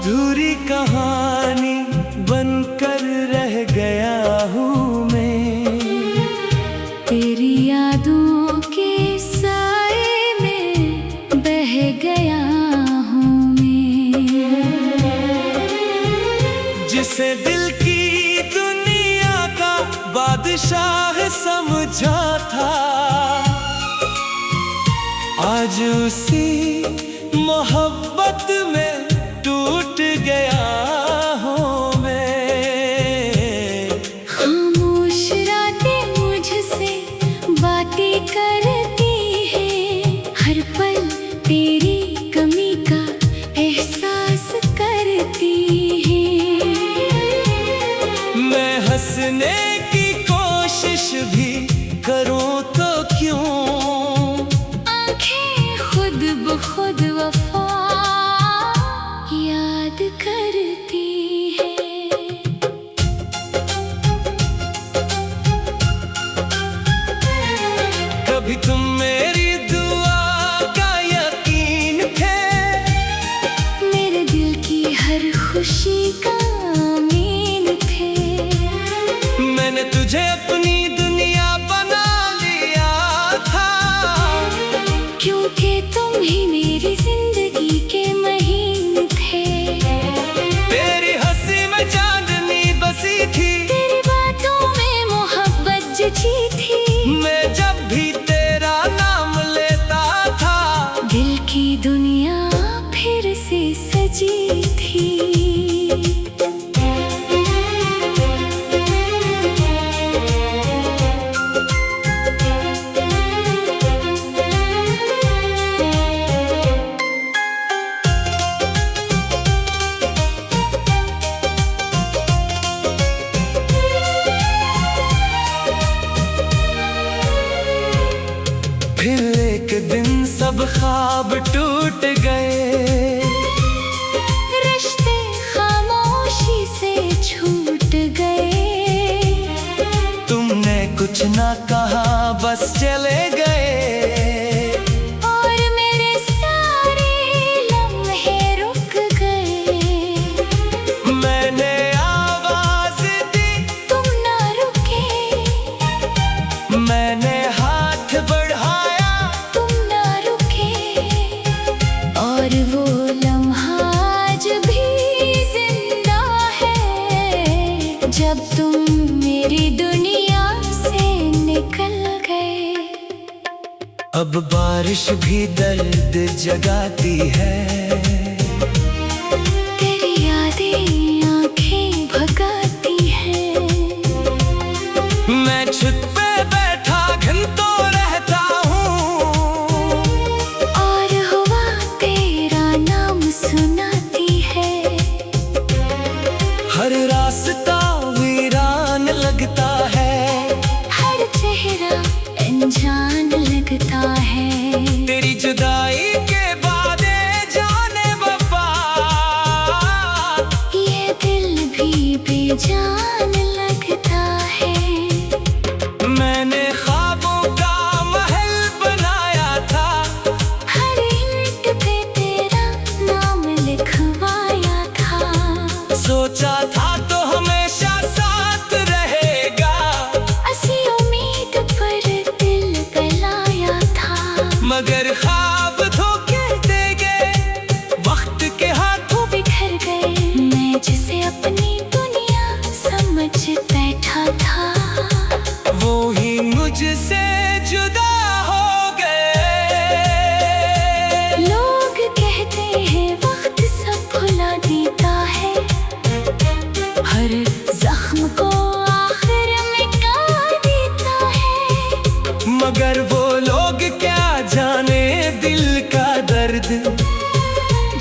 अधूरी कहानी बनकर रह गया हूँ मैं। तेरी यादों के साए में बह गया हूँ मैं। जिसे दिल की दुनिया का बादशाह समझा था, आज उसी मोहब्बत में टूट गया हूँ मैं। खामोश रातें मुझसे बातें करती हैं, हर पल तेरी कमी का एहसास करती हैं। मैं हंसने की कोशिश भी करूँ तो क्यों, आंखें खुद ब खुद वफा याद करती है। कभी तुम मेरी दुआ का यकीन थे, मेरे दिल की हर खुशी का आमीन थे। मैंने तुझे अपनी दुनिया बना लिया था, क्योंकि तुम ही मेरी जिंदगी के महीन थे। तेरी हंसी में चांदनी बसी थी, तेरी बातों में मोहब्बत जची थी। मैं जब भी तेरा नाम लेता था, दिल की दुनिया फिर से सजी थी। फिर एक दिन सब ख्वाब टूट गए, रिश्ते खामोशी से छूट गए। तुमने कुछ ना कहा बस चले गए, और मेरे सारे लम्हे रुक गए। मैंने आवाज दी तुम ना रुके, मैंने हाथ बढ़ाया, तुम ना रुके। और वो लम्हा आज भी जिंदा है, जब तुम मेरी दुनिया से निकल गए। अब बारिश भी दर्द जगाती है, तेरी यादें आंखें भगाती हैं। मैं छत पे बैठा घंटों रहता हूँ, और हवा तेरा नाम सुनाती है। हर रास्ता वीरान लगता है, हर चेहरा अनजान लगता है। तेरी जुदाई के बाद जाने वफा, ये दिल भी बेजान लगता है। मैंने ख्वाबों का महल बनाया था, हर ईंट पे तेरा नाम लिखवाया था। सोचा था तो हमेशा साथ रहेगा, असी उम्मीद पर दिल गलाया था। मगर ख्वाब धोखे दे गए, वक्त के हाथों बिखर गए। मैं जिसे अपनी दुनिया समझ बैठा था, वो ही मुझसे जुदा हो गए। लोग कहते हैं वक्त सब भुला देता है, हर जख्म को आखिर मिटा देता है। मगर वो लोग क्या जाने दिल का दर्द,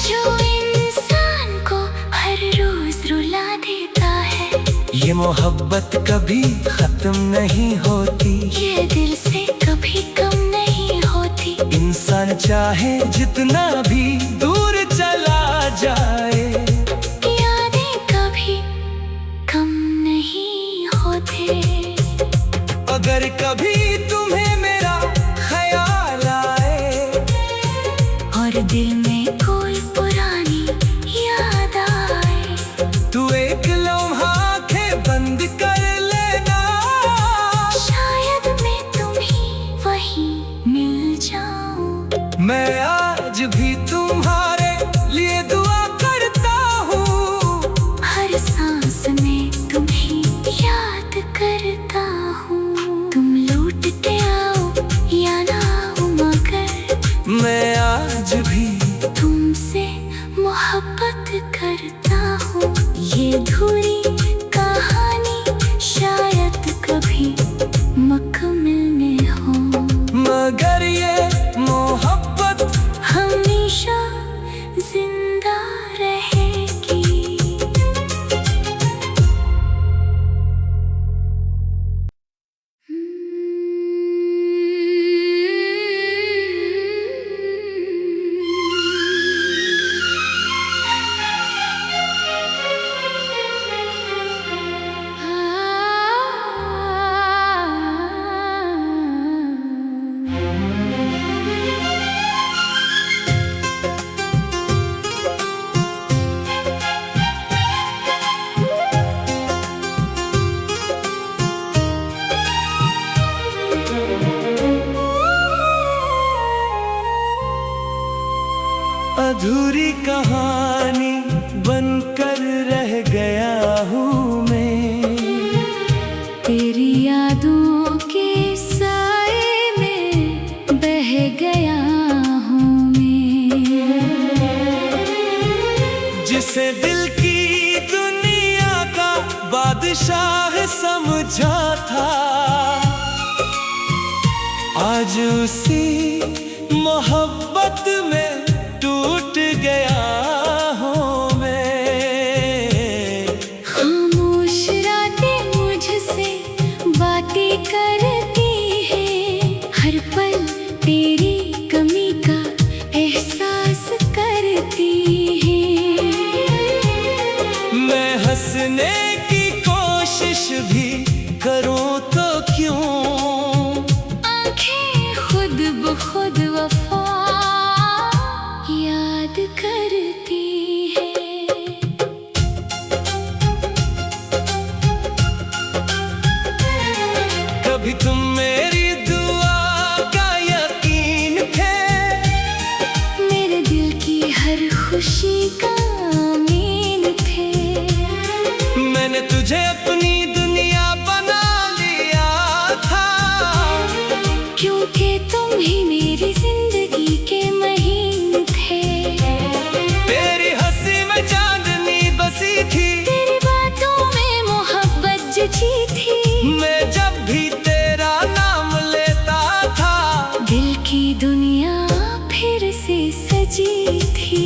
जो इंसान को हर रोज रुला देता है। ये मोहब्बत कभी खत्म नहीं होती, ये दिल से कभी कम नहीं होती। इंसान चाहे जितना भी दूर चला जाए, यादें कभी कम नहीं होते। अगर कभी तुम्हें मेरा ख्याल आए, और दिल में कोई पुरानी याद आ मैं आज भी तुम्हारे लिए दुआ करता हूँ। हर सांस में तुम्हें याद करता हूँ। तुम लौटते आओ या ना आओ मगर मैं आज भी तुमसे मोहब्बत करता हूँ। ये अधूरी कहानी शायद कभी मुकम्मल न हो, मगर ये मोहब्बत हमेशा जिंदा रहेगी। अधूरी कहानी बनकर रह गया हूँ मैं। तेरी यादों के साए में बह गया हूँ मैं। जिसे दिल की दुनिया का बादशाह समझा था, आज उसी मोहब्बत में टूट गया हूँ मैं। खामोश रातें मुझसे बातें करती हैं, हर पल तेरी कमी का एहसास करती हैं। मैं हंसने की कोशिश भी करूँ तो क्यों, आंखें खुद ब खुद वफा याद करती है। कभी तुम मेरी दुआ का यकीन थे, मेरे दिल की हर खुशी का आमीन थे। मैंने तुझे अपनी दुनिया बना लिया था, क्योंकि तुम ही मेरी जिंदगी के महीन थे। तेरी हंसी में चांदनी बसी थी, तेरी बातों में मोहब्बत जची थी। मैं जब भी तेरा नाम लेता था, दिल की दुनिया फिर से सजी थी।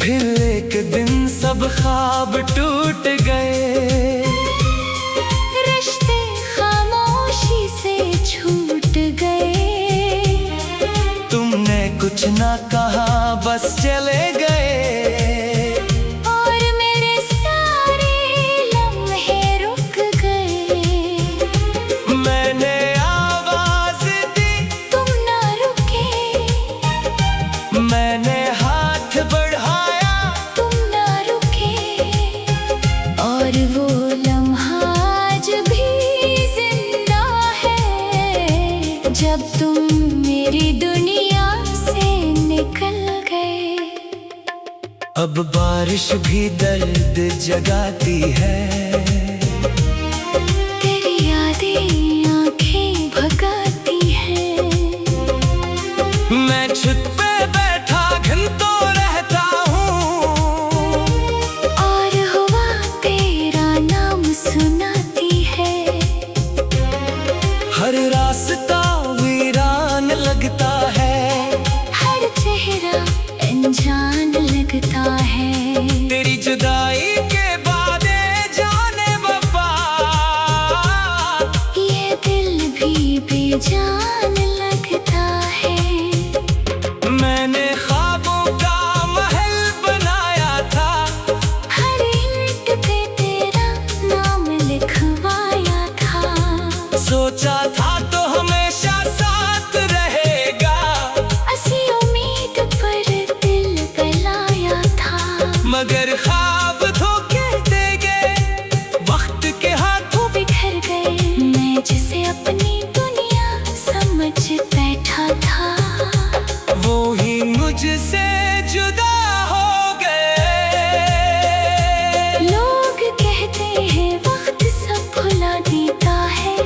फिर एक दिन सब ख्वाब टूट गए, रिश्ते खामोशी से छूट गए। तुमने कुछ ना कहा बस चले गए, और मेरे सारे लम्हे रुक गए। मैंने आवाज दी तुम ना रुके, मैंने हाथ बढ़ाया, तुम ना रुके। और वो लम्हा आज भी जिंदा है, जब तुम मेरी दुनिया से निकल गए। अब बारिश भी दर्द जगाती है, तेरी यादें आंखें भगाती हैं। मैं छत पे बैठा घंटों रहता हूँ, और हवा तेरा नाम सुनाती है। हर रास्ता वीरान लगता है, हर चेहरा अनजान लगता है। तेरी जुदाई के बाद जाने वफा, ये दिल भी बेजान लगता है। मैंने ख्वाबों का महल बनाया था, हर ईंट पे तेरा ख्वाब धोखे दे गए, वक्त के हाथों बिखर गए। मैं जिसे अपनी दुनिया समझ बैठा था, वो ही मुझसे जुदा हो गए। लोग कहते हैं वक्त सब भुला देता है,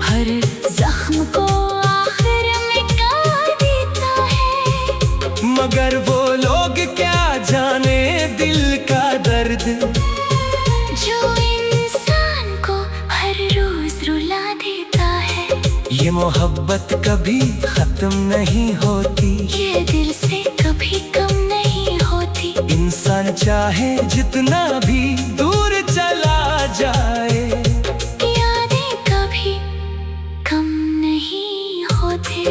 हर जख्म को आखिर मिटा देता है। मगर वो लोग क्या जाने दिल का दर्द, जो इंसान को हर रोज रुला देता है। ये मोहब्बत कभी खत्म नहीं होती, ये दिल से कभी कम नहीं होती। इंसान चाहे जितना भी दूर चला जाए, यादें कभी कम नहीं होते।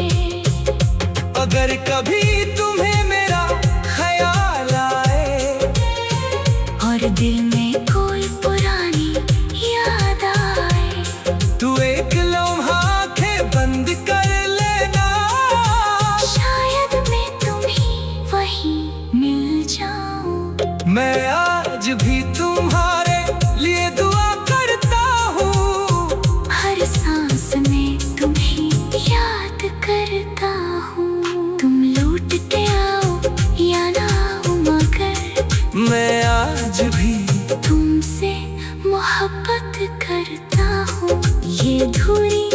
अगर कभी तुम्हें मेरा ख्याल आए, और दिल में कोई पुरानी याद आए, तू एक लम्हा आंखें बंद कर लेना, शायद मैं तुम्हें वहीं मिल जाऊं। मैं आज भी तुम्हारे लिए दुआ करता हूँ, हर सांस में तुम्हें याद करता हूँ। तुम लौटते आओ या ना आओ, मगर मैं आज भी तुमसे मोहब्बत करता हूँ। ये अधूरी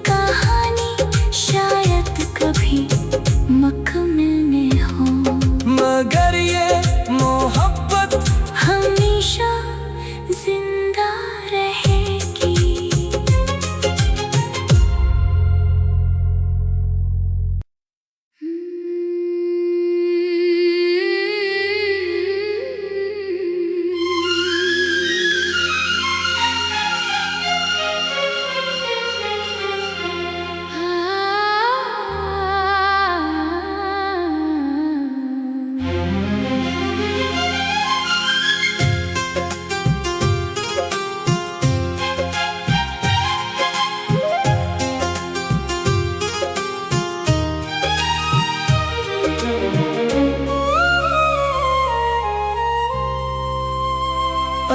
कहानी शायद कभी मुकम्मल में हो, मगर ये मोहब्बत हमेशा जिंदा रहेगी।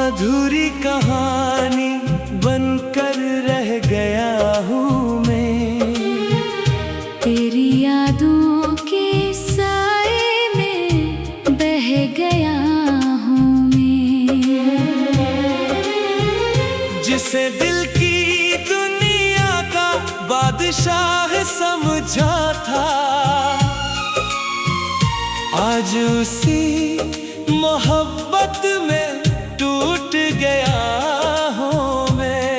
अधूरी कहानी बनकर रह गया हूँ मैं, तेरी यादों के साए में बह गया हूँ मैं। जिसे दिल की दुनिया का बादशाह समझा था, आज उसी मोहब्बत में टूट गया हूँ मैं।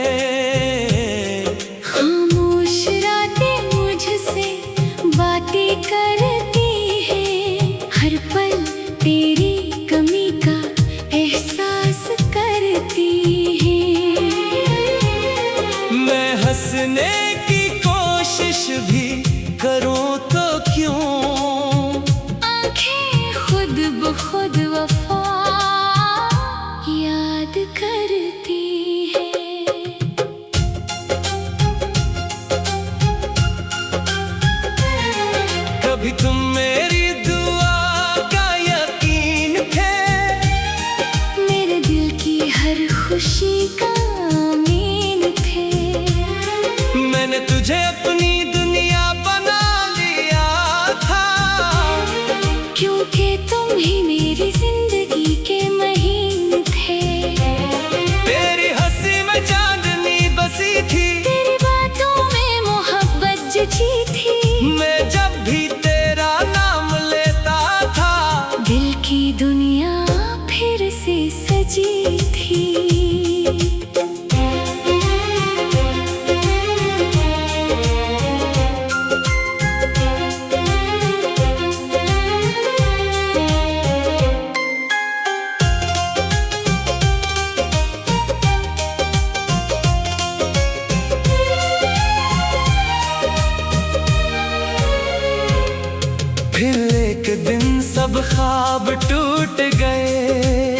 खामोश रातें मुझसे बातें करती हैं, हर पल तेरी कमी का एहसास करती हैं। मैं हंसने की कोशिश भी करूँ तो क्यों, आंखें खुद ब खुद वफा याद करती है। कभी तुम मेरी दुआ का यकीन थे, मेरे दिल की हर खुशी का आमीन थे। मैंने तुझे अपनी दुनिया बना लिया था, क्योंकि तुम ही मेरी जिंदगी के महीन थे। तेरी हंसी में चांदनी बसी थी, तेरी बातों में मोहब्बत जची थी। मैं जब भी तेरा नाम लेता था, दिल की दुनिया फिर से सजी थी। फिर एक दिन सब ख्वाब टूट गए,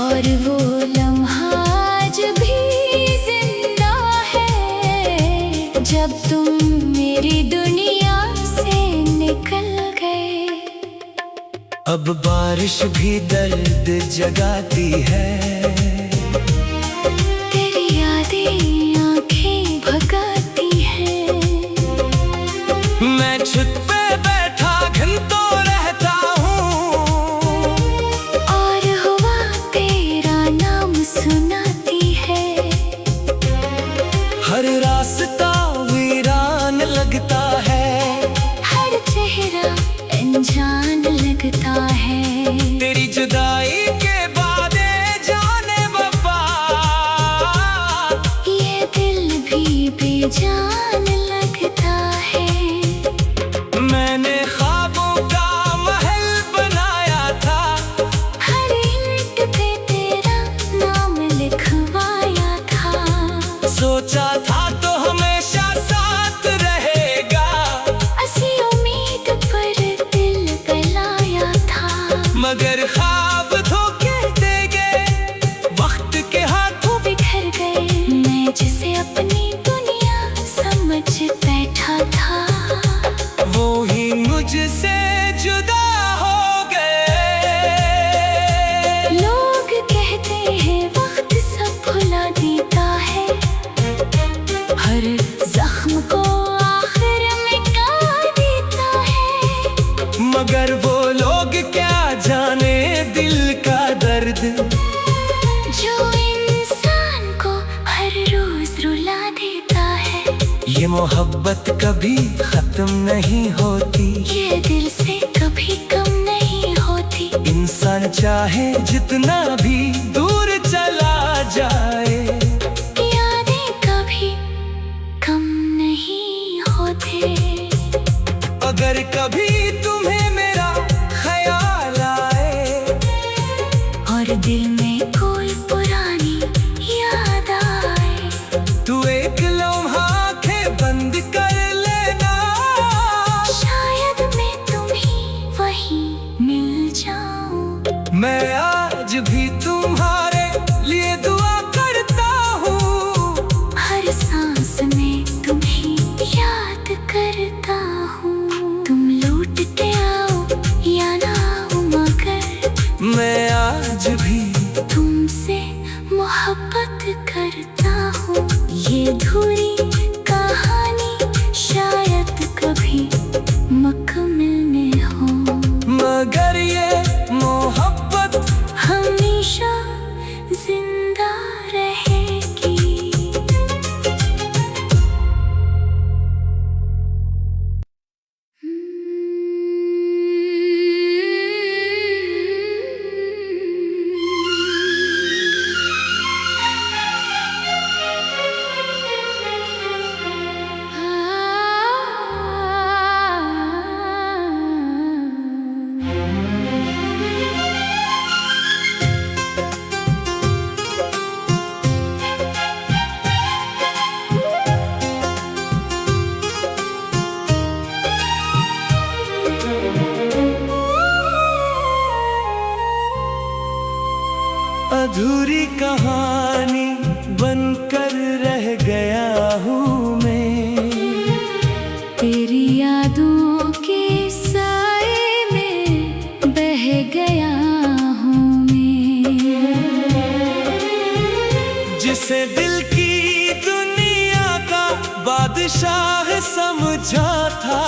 और वो लम्हा आज भी जिंदा है, जब तुम मेरी दुनिया से निकल गए। अब बारिश भी दर्द जगाती है, तेरी यादें आंखें भगाती हैं। मैं छत पे बैठा घंटों रहता हूँ, और हवा तेरा नाम सुनाती है। हर रास्ता वीरान लगता है, हर चेहरा अनजान लगता है। तेरी जुदाई के बाद जाने वफा, ये दिल भी बेजान लगता है। मैंने ख्वाबों का महल बनाया था, हर ईंट पे तेरा नाम लिखवाया था। सोचा था तो हमेशा साथ रहेगा, ऐसी उम्मीद पर दिल गलाया था। मगर ख्वाब धोखे दे गए, वक्त के हाथों बिखर गए। मैं जिसे अपनी दुनिया समझ बैठा था, वो ही मुझसे जुदा हो गए। लोग कहते हैं वक्त सब भुला देता है, हर जख्म को आखिर मिटा देता है। मगर वो लोग क्या जाने दिल का दर्द, जो इंसान को हर रोज रुला देता है। ये मोहब्बत कभी खत्म नहीं होती, ये दिल से कभी कम नहीं होती। इंसान चाहे जितना भी दूर चला जाए, यादें कभी कम नहीं होते। अगर कभी तुम्हें मेरा ख्याल आए, और दिल में कोई पुरानी याद आए, तू एक लम्हा आंखें बंद कर लेना, शायद मैं तुम्हें वहीं मिल जाऊं। मैं आज भी तुम्हारे लिए दुआ करता हूँ, हर सांस में तुम्हें याद करता हूँ। तुम लौटते आओ या ना आओ, मगर मैं आज भी तुमसे मोहब्बत करता हूँ। ये अधूरी कहानी शायद कभी मुकम्मल न हो, मगर ये मोहब्बत हमेशा जिंदा रहेगी। अधूरी कहानी बनकर रह गया हूँ मैं, तेरी यादों के साए में बह गया हूँ मैं। जिसे दिल की दुनिया का बादशाह समझा था,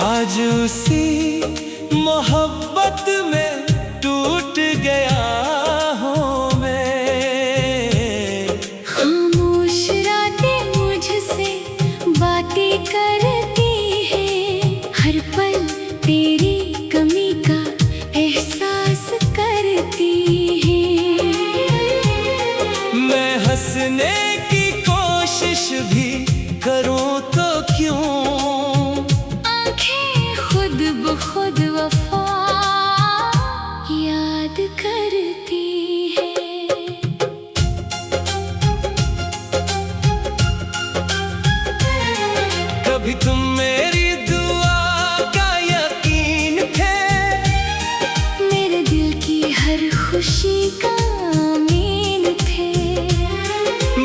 आज उसी मोहब्बत में टूट गया हूँ मैं। खामोश रातें मुझसे बातें करती हैं, हर पल तेरी कमी का एहसास करती हैं। मैं हंसने की कोशिश भी करूँ तो क्यों, आंखें खुद ब खुद वफा याद कर खुशी का अमीन थे।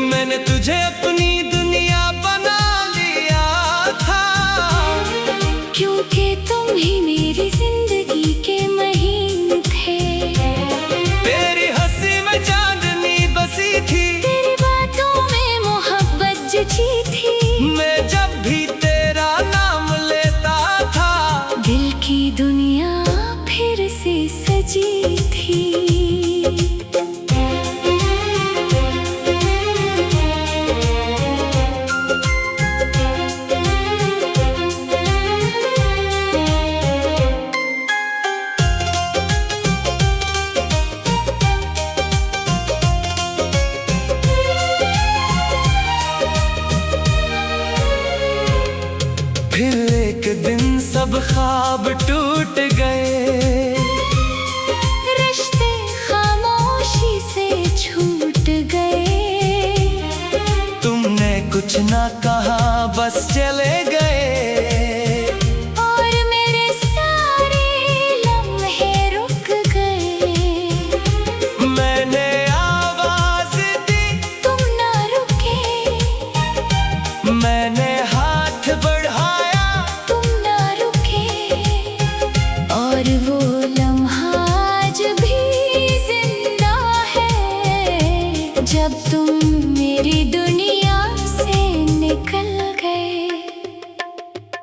मैंने तुझे अपनी दुनिया बना लिया था, क्योंकि तुम ही मेरी जिंदगी के महीन थे। तेरी हंसी में चांदनी बसी थी, तेरी बातों में मोहब्बत जची थी। मैं जब भी तेरा नाम लेता था, दिल की दुनिया फिर से सजी थी। फिर एक दिन सब ख्वाब टूट गए, रिश्ते खामोशी से छूट गए। तुमने कुछ ना कहा बस चले गए, और मेरे सारे लम्हे रुक गए। मैंने आवाज दी तुम ना रुके, मैंने हाथ बढ़ाया, तुम ना रुके। और वो लम्हा आज भी जिंदा है, जब तुम मेरी दुनिया से निकल गए।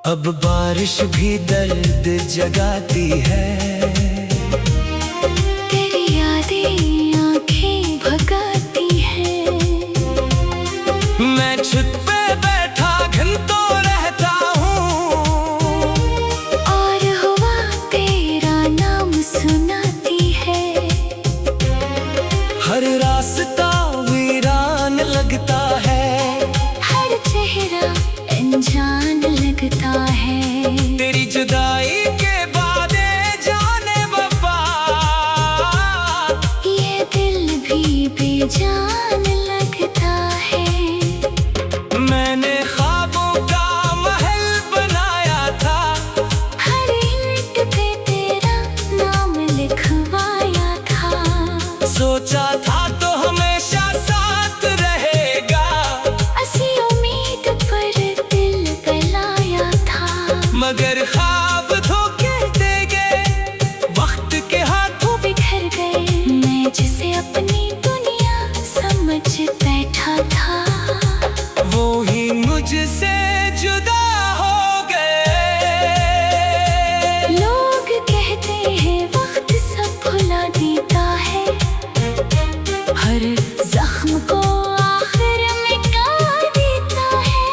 अब बारिश भी दर्द जगाती है, तेरी यादें आंखें भगाती हैं। मैं छत पे बैठा घंटों रहता हूँ, और हुआ तेरा नाम सुनाती है। हर रास्ता वीरान लगता है, हर चेहरा अनजान लगता है। तेरी जुदाई के बाद जाने वफा, ये दिल भी बेजान लगता है। मैंने ख्वाबों का महल बनाया था, हर ईंट पे तेरा नाम लिखवाया था। सोचा था तो हमेशा साथ रहेगा, असी उम्मीद पर दिल गलाया था। मगर ख्वाब धोखे दे गए, वक्त के हाथों बिखर गए। मैं जिसे अपनी दुनिया समझ बैठा था, वो ही मुझसे जुदा हो गए। लोग कहते हैं वक्त सब भुला देता है, हर जख्म को आखिर मिटा देता है।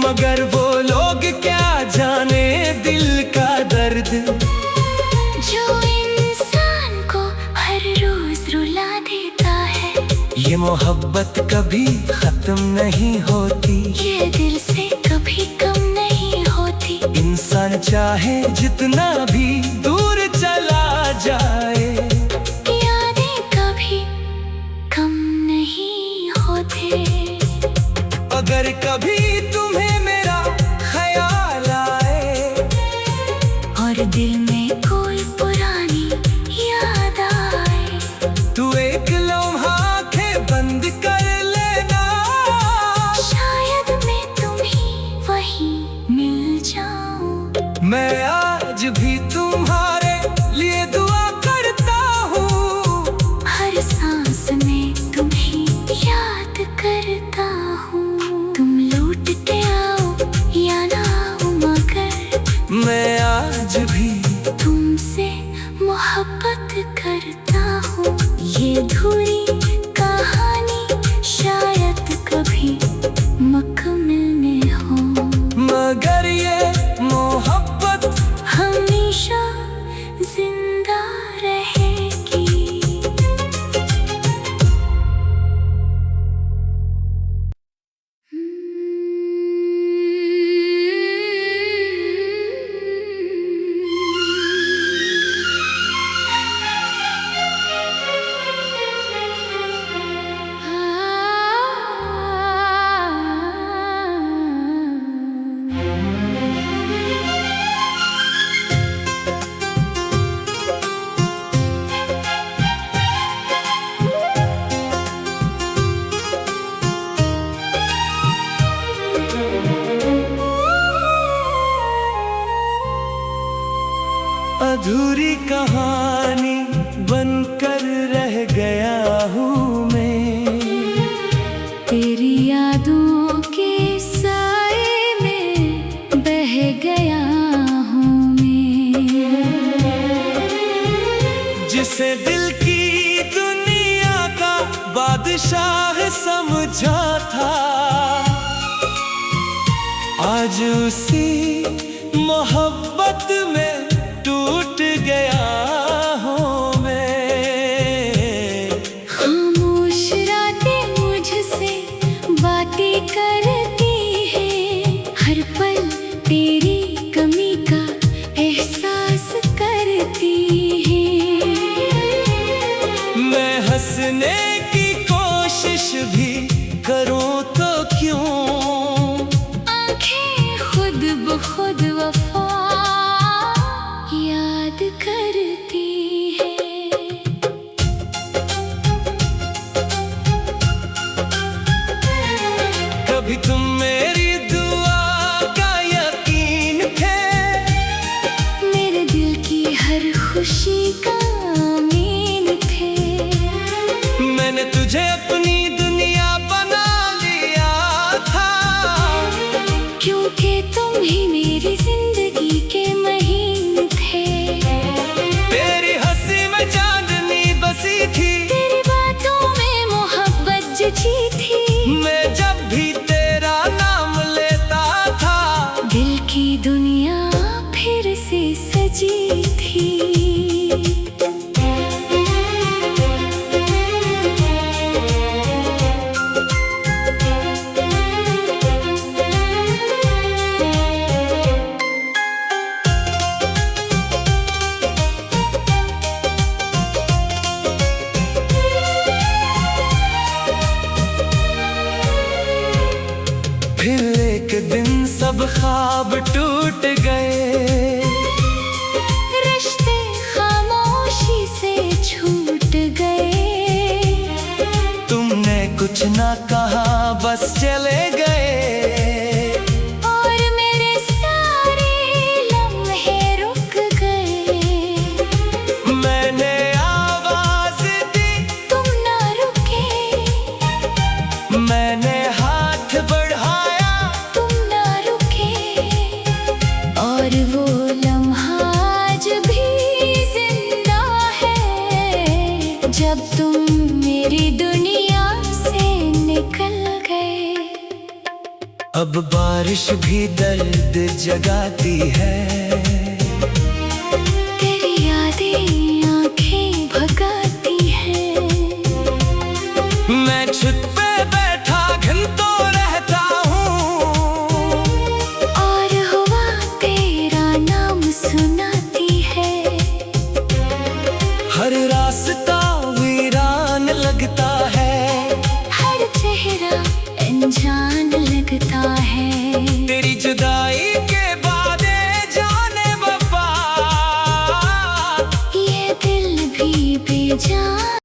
मगर वो लोग क्या जाने दिल का दर्द, जो इंसान को हर रोज रुला देता है। ये मोहब्बत कभी खत्म नहीं होती, ये दिल से कभी कम नहीं होती। इंसान चाहे जितना भी दूर चला जाए, यादें कभी कम नहीं होते। अगर कभी तुम्हें मेरा ख्याल आए, और दिल में कोई पुरानी याद आए, तू एक लम्हा आंखें बंद कर लेना, शायद मैं तुम्हें वहीं मिल जाऊं। मैं आज भी तुम्हारे लिए दुआ करता हूँ, हर सांस में तुम्हें याद करता हूँ। तुम लौटते आओ या ना आओ, मगर मैं आज भी तुमसे मोहब्बत करता हूँ। ये अधूरी कहानी शायद कभी मुकम्मल न हो, मगर ये मोहब्बत हमेशा जिंदा रहेगी। हूँ मैं। तेरी यादों के साए में बह गया हूँ मैं। जिसे दिल की दुनिया का बादशाह समझा था, आज उसी मोहब्बत में टूट गया हूँ मैं। खामोश रातें मुझसे बातें करती हैं, हर पल तेरी कमी का एहसास करती हैं। मैं हंसने की कोशिश भी करूँ तो क्यों, आंखें खुद ब खुद वफा याद करती हैं। कभी तुम मेरी दुआ का यकीन थे, मेरे दिल की हर खुशी का आमीन थे। मैंने तुझे अपनी दुनिया बना लिया था, क्योंकि तुम ही मेरी जिंदगी के महीन थे। तेरी हंसी में चांदनी बसी थी, तेरी बातों में मोहब्बत जची थी। मैं जब भी तेरा नाम लेता था, दिल की दुनिया फिर से सजी थी। फिर एक दिन सब ख्वाब टूट गए, रिश्ते खामोशी से छूट गए। तुमने कुछ ना कहा बस चले गए, और मेरे सारे लम्हे रुक गए। मैंने आवाज दी तुम ना रुके, मैंने हाथ बढ़ाया, तुम ना रुके। और वो लम्हा आज भी जिंदा है, जब तुम मेरी दुनिया से निकल गए। अब बारिश भी दर्द जगाती है,